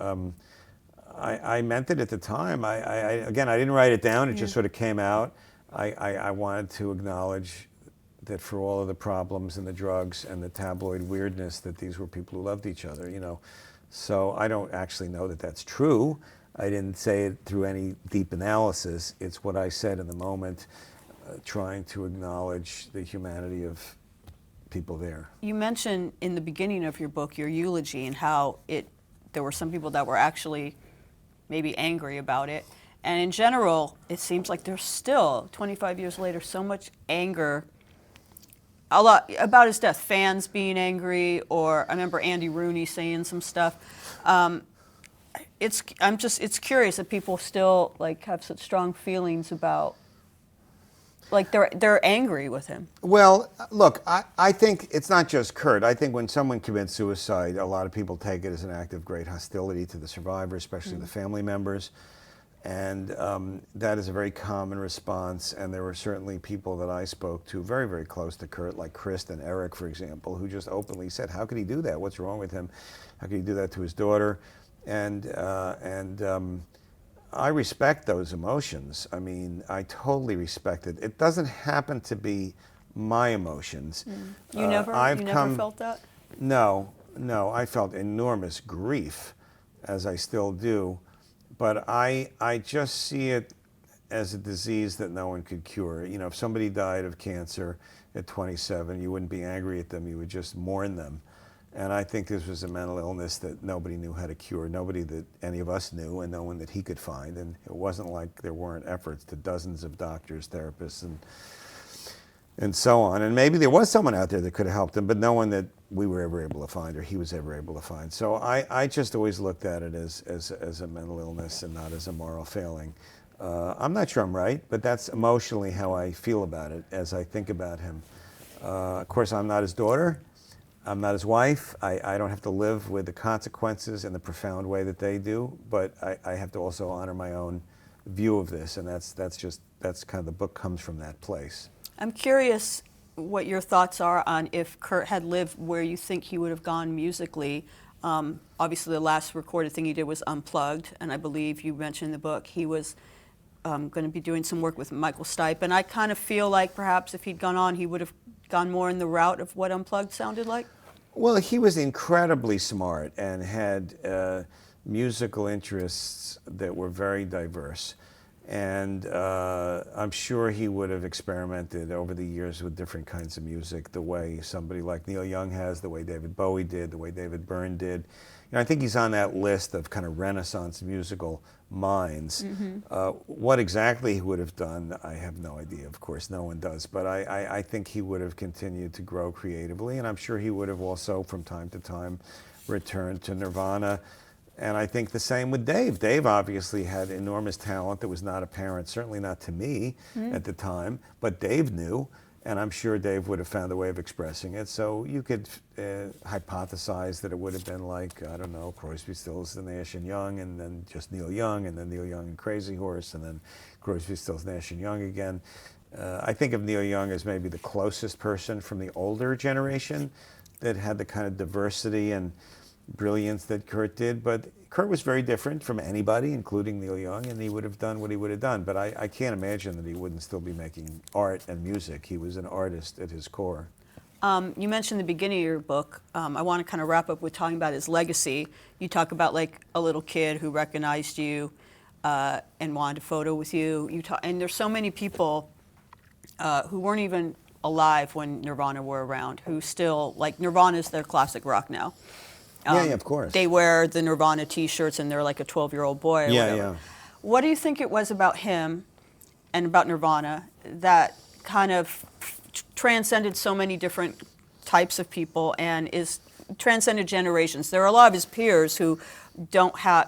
I meant it at the time. Again, I didn't write it down. It just sort of came out. I wanted to acknowledge that for all of the problems and the drugs and the tabloid weirdness, that these were people who loved each other, you know. So I don't actually know that that's true. I didn't say it through any deep analysis. It's what I said in the moment, trying to acknowledge the humanity of people there. You mentioned in the beginning of your book your eulogy and how there were some people that were actually maybe angry about it. And in general, it seems like there's still, 25 years later, so much anger a lot about his death. Fans being angry, or I remember Andy Rooney saying some stuff. It's curious that people still like have such strong feelings about, like they're angry with him. Well, look, I think it's not just Kurt. I think when someone commits suicide, a lot of people take it as an act of great hostility to the survivor, especially the family members. And that is a very common response. And there were certainly people that I spoke to very, very close to Kurt, like Chris and Eric, for example, who just openly said, how could he do that? What's wrong with him? How could he do that to his daughter? And I respect those emotions. I mean, I totally respect it. It doesn't happen to be my emotions. You never felt that? No. I felt enormous grief, as I still do. But I just see it as a disease that no one could cure. You know, if somebody died of cancer at 27, you wouldn't be angry at them. You would just mourn them. And I think this was a mental illness that nobody knew how to cure, nobody that any of us knew, and no one that he could find. And it wasn't like there weren't efforts to dozens of doctors, therapists, and so on. And maybe there was someone out there that could have helped him, but no one that we were ever able to find, or he was ever able to find. So I just always looked at it as a mental illness and not as a moral failing. I'm not sure I'm right, but that's emotionally how I feel about it as I think about him. Of course, I'm not his daughter. I'm not his wife. I don't have to live with the consequences in the profound way that they do, but I have to also honor my own view of this, and that's kind of the book comes from that place. I'm curious what your thoughts are on if Kurt had lived where you think he would have gone musically. Obviously, the last recorded thing he did was Unplugged, and I believe you mentioned in the book he was going to be doing some work with Michael Stipe. And I kind of feel like perhaps if he'd gone on, he would have gone more in the route of what Unplugged sounded like. Well, he was incredibly smart and had musical interests that were very diverse. And I'm sure he would have experimented over the years with different kinds of music, the way somebody like Neil Young has, the way David Bowie did, the way David Byrne did. You know, I think he's on that list of kind of Renaissance musical minds. What exactly he would have done, I have no idea. Of course, no one does. But I think he would have continued to grow creatively, and I'm sure he would have also, from time to time, returned to Nirvana. And I think the same with Dave. Dave obviously had enormous talent that was not apparent, certainly not to me at the time, but Dave knew, and I'm sure Dave would have found a way of expressing it. So you could hypothesize that it would have been like, I don't know, Crosby, Stills, and Nash and Young, and then just Neil Young, and then Neil Young and Crazy Horse, and then Crosby, Stills, Nash and Young again. I think of Neil Young as maybe the closest person from the older generation that had the kind of diversity and brilliance that Kurt did. But Kurt was very different from anybody, including Neil Young, and he would have done what he would have done. But I can't imagine that he wouldn't still be making art and music. He was an artist at his core. You mentioned the beginning of your book. I want to kind of wrap up with talking about his legacy. You talk about like a little kid who recognized you and wanted a photo with you. And there's so many people who weren't even alive when Nirvana were around, who still, like, Nirvana's their classic rock now. Yeah, of course. They wear the Nirvana T-shirts and they're like a 12-year-old boy or whatever. Yeah. What do you think it was about him and about Nirvana that kind of transcended so many different types of people and transcended generations? There are a lot of his peers who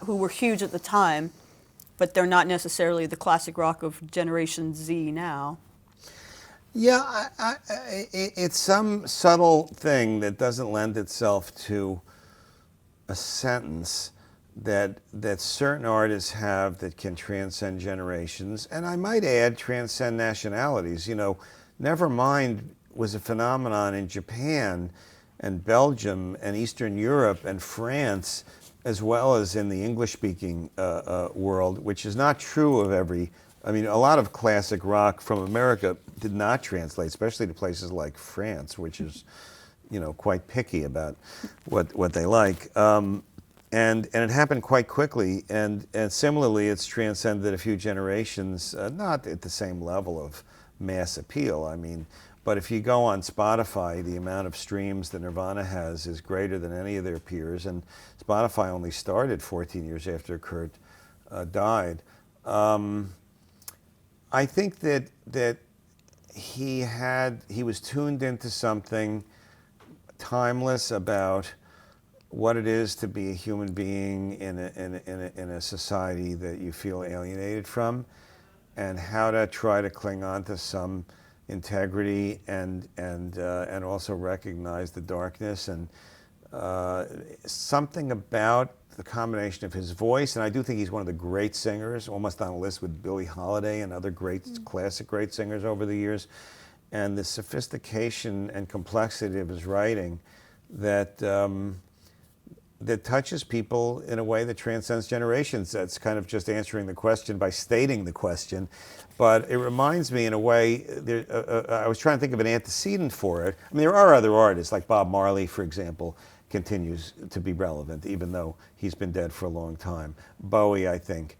were huge at the time, but they're not necessarily the classic rock of Generation Z now. Yeah, it's some subtle thing that doesn't lend itself to a sentence that certain artists have that can transcend generations, and I might add transcend nationalities. You know, Nevermind was a phenomenon in Japan and Belgium and Eastern Europe and France, as well as in the English-speaking world, which is not true of I mean, a lot of classic rock from America did not translate, especially to places like France, which is, you know, quite picky about what they like. And it happened quite quickly. And similarly, it's transcended a few generations, not at the same level of mass appeal. I mean, but if you go on Spotify, the amount of streams that Nirvana has is greater than any of their peers. And Spotify only started 14 years after Kurt died. I think that he was tuned into something timeless about what it is to be a human being in a society that you feel alienated from, and how to try to cling on to some integrity and also recognize the darkness, and something about the combination of his voice, and I do think he's one of the great singers, almost on a list with Billie Holiday and other great classic great singers over the years, and the sophistication and complexity of his writing that that touches people in a way that transcends generations. That's kind of just answering the question by stating the question, but it reminds me in a way, I was trying to think of an antecedent for it. I mean, there are other artists, like Bob Marley, for example, continues to be relevant, even though he's been dead for a long time. Bowie, I think,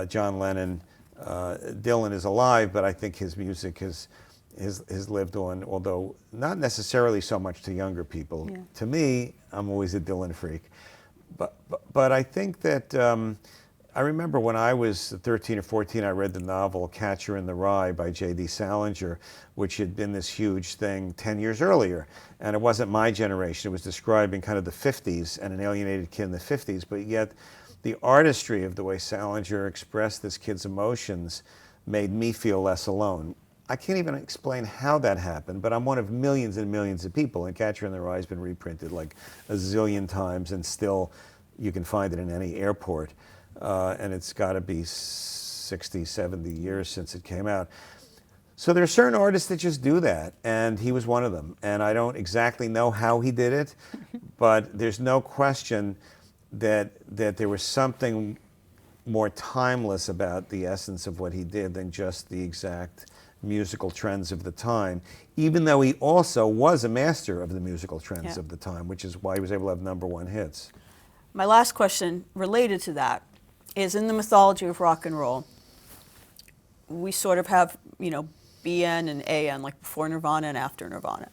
John Lennon, Dylan is alive, but I think his music has lived on, although not necessarily so much to younger people. Yeah. To me, I'm always a Dylan freak. But I think that, I remember when I was 13 or 14, I read the novel Catcher in the Rye by J.D. Salinger, which had been this huge thing 10 years earlier. And it wasn't my generation. It was describing kind of the 50s and an alienated kid in the 50s. But yet the artistry of the way Salinger expressed this kid's emotions made me feel less alone. I can't even explain how that happened, but I'm one of millions and millions of people, and Catcher in the Rye has been reprinted like a zillion times, and still you can find it in any airport. And it's got to be 60, 70 years since it came out. So there are certain artists that just do that, and he was one of them. And I don't exactly know how he did it, but there's no question that there was something more timeless about the essence of what he did than just the exact musical trends of the time, even though he also was a master of the musical trends of the time, which is why he was able to have #1 hits. My last question related to that is, in the mythology of rock and roll, we sort of have, you know, BN and AN, like before Nirvana and after Nirvana.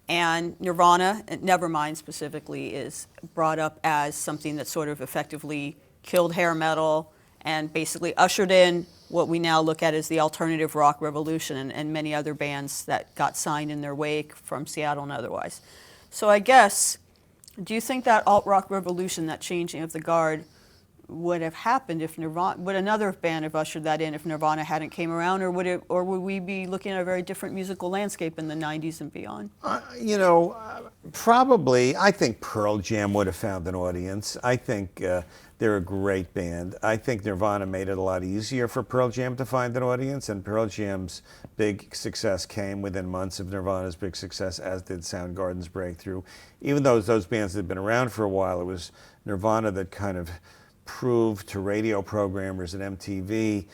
And Nirvana, Nevermind specifically, is brought up as something that sort of effectively killed hair metal and basically ushered in what we now look at as the alternative rock revolution, and many other bands that got signed in their wake from Seattle and otherwise. So I guess, do you think that alt-rock revolution, that changing of the guard, would have happened if Nirvana, would another band have ushered that in if Nirvana hadn't came around, or would we be looking at a very different musical landscape in the 90s and beyond? Probably. I think Pearl Jam would have found an audience. I think they're a great band. I think Nirvana made it a lot easier for Pearl Jam to find an audience, and Pearl Jam's big success came within months of Nirvana's big success, as did Soundgarden's breakthrough. Even though those bands had been around for a while, it was Nirvana that kind of proved to radio programmers at MTV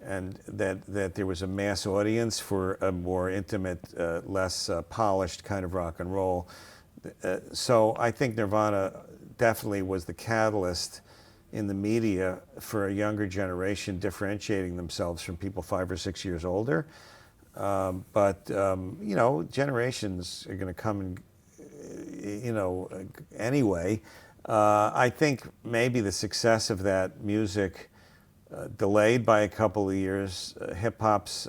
and that there was a mass audience for a more intimate, less polished kind of rock and roll. So I think Nirvana definitely was the catalyst in the media for a younger generation differentiating themselves from people 5 or 6 years older. But generations are going to come and, anyway. I think maybe the success of that music delayed by a couple of years hip-hop's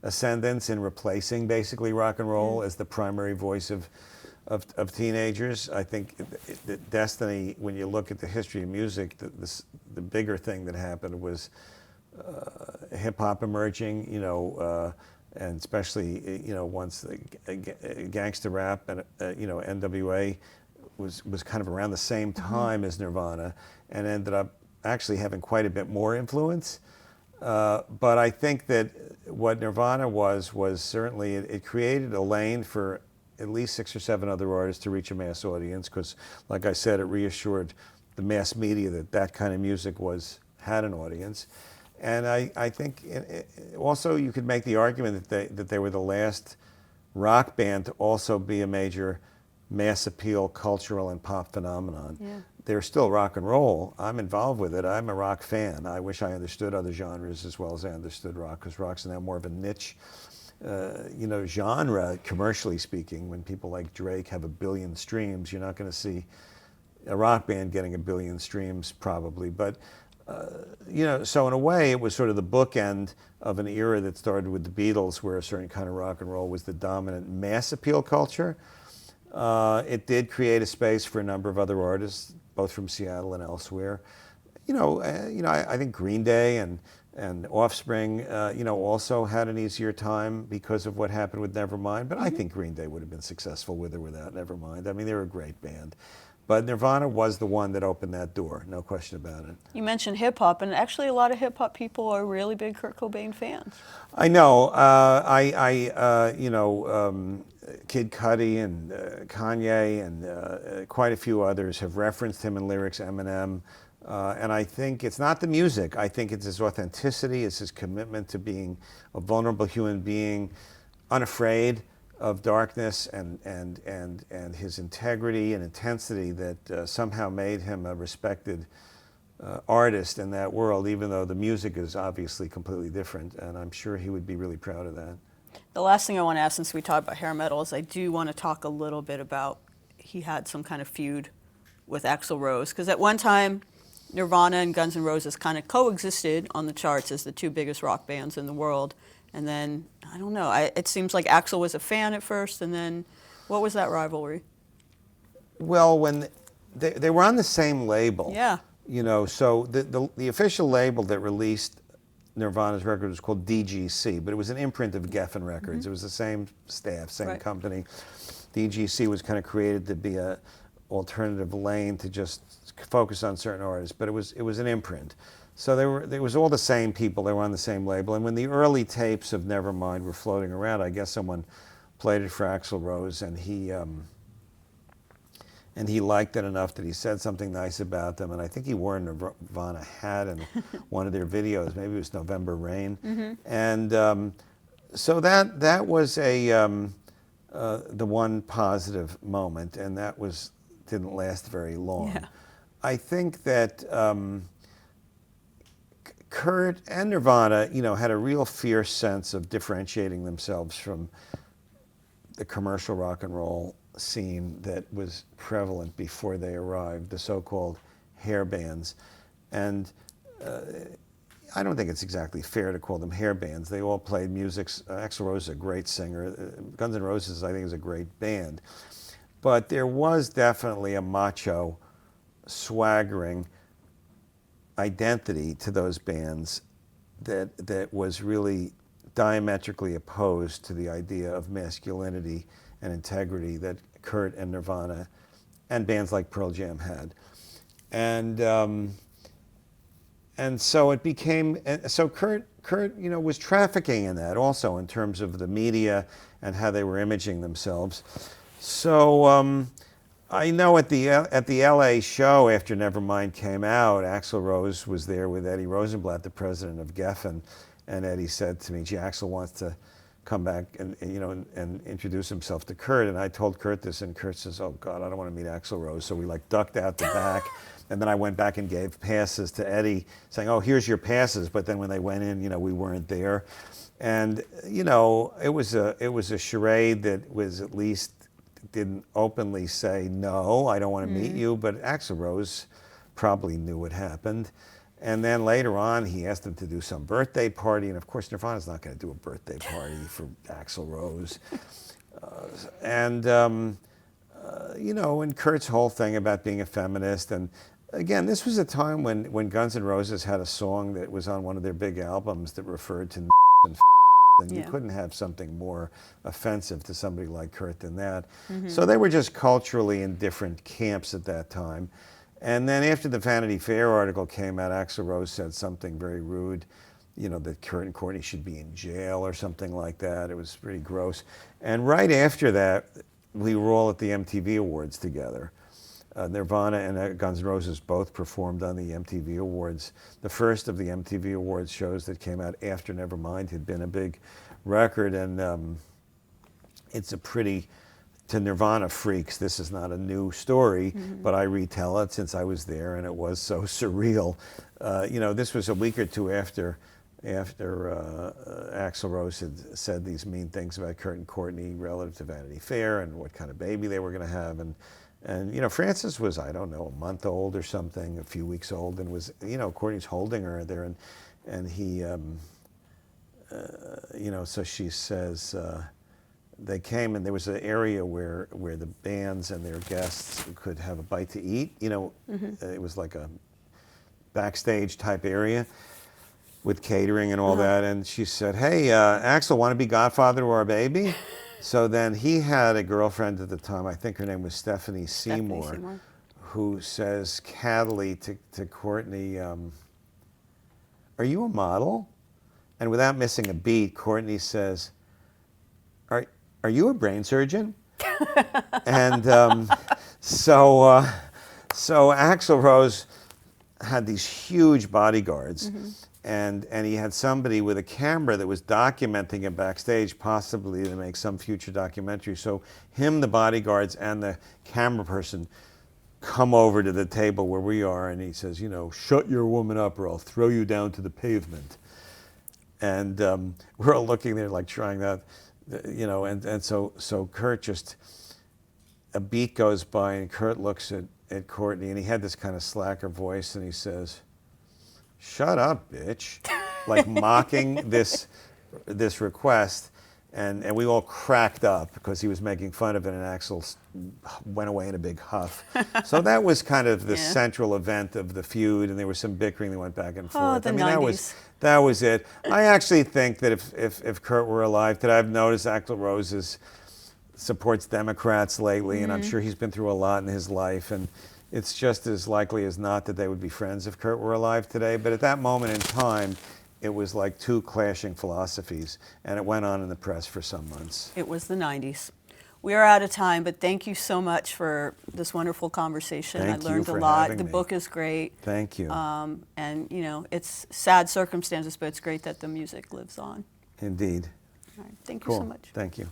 ascendance in replacing basically rock and roll as the primary voice of teenagers. I think Destiny, when you look at the history of music, the bigger thing that happened was hip-hop emerging, and especially, once the gangster rap and, NWA was kind of around the same time as Nirvana, and ended up actually having quite a bit more influence. But I think that what Nirvana was certainly, it created a lane for at least 6 or 7 other artists to reach a mass audience, because, like I said, it reassured the mass media that kind of music had an audience. And I think also you could make the argument that they were the last rock band to also be a major mass appeal cultural and pop phenomenon. Yeah. They're still rock and roll. I'm involved with it. I'm a rock fan. I wish I understood other genres as well as I understood rock, because rock's now more of a niche genre, commercially speaking. When people like Drake have 1 billion streams, you're not going to see a rock band getting 1 billion streams probably. But so in a way, it was sort of the bookend of an era that started with the Beatles, where a certain kind of rock and roll was the dominant mass appeal culture. It did create a space for a number of other artists, both from Seattle and elsewhere. I think Green Day and Offspring, also had an easier time because of what happened with Nevermind. But I think Green Day would have been successful with or without Nevermind. I mean, they were a great band. But Nirvana was the one that opened that door, no question about it. You mentioned hip-hop, and actually a lot of hip-hop people are really big Kurt Cobain fans. I know. Kid Cudi and Kanye and quite a few others have referenced him in lyrics, Eminem. And I think it's not the music. I think it's his authenticity, it's his commitment to being a vulnerable human being, unafraid of darkness, and his integrity and intensity that somehow made him a respected artist in that world, even though the music is obviously completely different. And I'm sure he would be really proud of that. The last thing I want to ask, since we talked about hair metal, is I do want to talk a little bit about he had some kind of feud with Axl Rose, because at one time Nirvana and Guns N' Roses kind of coexisted on the charts as the 2 biggest rock bands in the world. And then, I don't know, it seems like Axl was a fan at first, and then what was that rivalry? Well, when they were on the same label. Yeah. So the official label that released Nirvana's record was called DGC, but it was an imprint of Geffen Records. It was the same staff, same company. DGC was kind of created to be a alternative lane to just focus on certain artists, but it was an imprint. So there was all the same people. They were on the same label. And when the early tapes of Nevermind were floating around, I guess someone played it for Axl Rose, and he liked it enough that he said something nice about them. And I think he wore a Nirvana hat in one of their videos. Maybe it was November Rain. And so that was the one positive moment, and that didn't last very long. Yeah. I think that Kurt and Nirvana, had a real fierce sense of differentiating themselves from the commercial rock and roll scene that was prevalent before they arrived, the so-called hair bands. And I don't think it's exactly fair to call them hair bands. They all played music. Axl Rose is a great singer. Guns N' Roses, I think, is a great band. But there was definitely a macho, swaggering, identity to those bands that was really diametrically opposed to the idea of masculinity and integrity that Kurt and Nirvana and bands like Pearl Jam had. And so it became, so Kurt, was trafficking in that also in terms of the media and how they were imaging themselves. So I know at the LA show after Nevermind came out, Axl Rose was there with Eddie Rosenblatt, the president of Geffen, and Eddie said to me, "Gee, Axl wants to come back and introduce himself to Kurt." And I told Kurt this, and Kurt says, "Oh God, I don't want to meet Axl Rose." So we ducked out the back. And then I went back and gave passes to Eddie, saying, "Oh, here's your passes." But then when they went in, we weren't there. And, it was a charade that was at least didn't openly say, "No, I don't want to meet you." But Axl Rose probably knew what happened. And then later on, he asked him to do some birthday party. And of course, Nirvana's not going to do a birthday party for Axl Rose. And Kurt's whole thing about being a feminist. And again, this was a time when Guns N' Roses had a song that was on one of their big albums that referred to and you couldn't have something more offensive to somebody like Kurt than that. So they were just culturally in different camps at that time. And then after the Vanity Fair article came out, Axl Rose said something very rude, that Kurt and Courtney should be in jail or something like that. It was pretty gross. And right after that, we were all at the MTV Awards together. Nirvana and Guns N' Roses both performed on the MTV Awards. The first of the MTV Awards shows that came out after Nevermind had been a big record, and it's a pretty, to Nirvana freaks, this is not a new story, but I retell it since I was there, and it was so surreal. This was a week or two after Axl Rose had said these mean things about Kurt and Courtney relative to Vanity Fair and what kind of baby they were going to have. And Frances was, I don't know, a month old or something, a few weeks old, and was, Courtney's holding her there, and he, so she says, they came and there was an area where the bands and their guests could have a bite to eat. It was like a backstage type area with catering and all that. And she said, "Hey, Axl, want to be godfather to our baby?" So then he had a girlfriend at the time, I think her name was Stephanie Seymour, who says cattily to Courtney, "Are you a model?" And without missing a beat, Courtney says, Are you a brain surgeon?" And so Axl Rose had these huge bodyguards. And he had somebody with a camera that was documenting him backstage, possibly to make some future documentary. So him, the bodyguards, and the camera person come over to the table where we are, and he says, "Shut your woman up or I'll throw you down to the pavement." And we're all looking there like trying that, and so Kurt just, a beat goes by and Kurt looks at Courtney, and he had this kind of slacker voice, and he says, "Shut up, bitch," like mocking this request, and we all cracked up because he was making fun of it, and Axl went away in a big huff. So that was kind of the central event of the feud, and there was some bickering that went back and forth. The 90s. That was it. I actually think that if Kurt were alive today, I've noticed Axl Rose supports Democrats lately, and I'm sure he's been through a lot in his life, and it's just as likely as not that they would be friends if Kurt were alive today. But at that moment in time, it was like two clashing philosophies, and it went on in the press for some months. It was the 90s. We are out of time, but thank you so much for this wonderful conversation. Thank you I learned for a lot. having The me. book is great. Thank you. And, it's sad circumstances, but it's great that the music lives on. Indeed. All right. Thank you Cool. so much. Thank you.